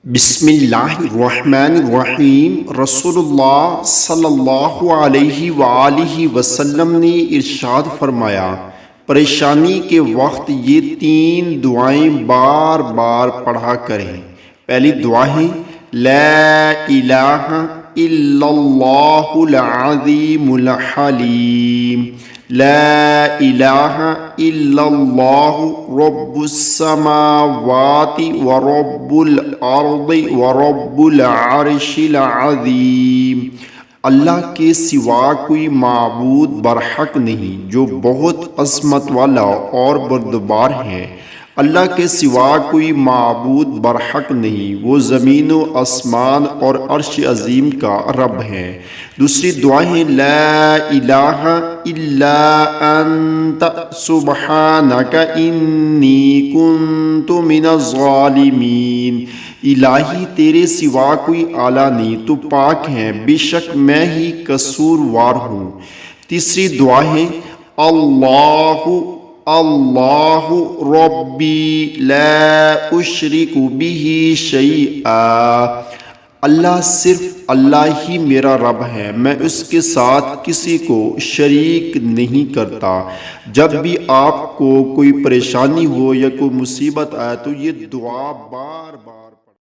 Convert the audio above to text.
بسم اللہ الرحمن الرحیم۔ رسول اللہ صلی اللہ علیہ وآلہ وسلم نے ارشاد فرمایا، پریشانی کے وقت یہ 3 دعائیں بار بار پڑھا کریں۔ پہلی دعا ہے لا الہ الا اللہ العظیم الحلیم، لا الہ الا اللہ رب السماوات ورب الارض ورب العرش العظیم۔ اللہ کے سوا کوئی معبود برحق نہیں جو بہت عظمت والا اور بردبار ہے۔ اللہ کے سوا کوئی معبود برحق نہیں، وہ زمین و آسمان اور عرش عظیم کا رب ہے۔ دوسری دعا ہے لا الہ الا انت سبحانک انی کنت من الظالمین، الہی تیرے سوا کوئی اعلیٰ نہیں، تو پاک ہے، بے شک میں ہی قصوروار ہوں۔ تیسری دعا ہے اللہ ربی لا اشرک بہ شیئا، اللہ صرف اللہ ہی میرا رب ہے، میں اس کے ساتھ کسی کو شریک نہیں کرتا۔ جب بھی آپ کو کوئی پریشانی ہو یا کوئی مصیبت آئے تو یہ دعا بار بار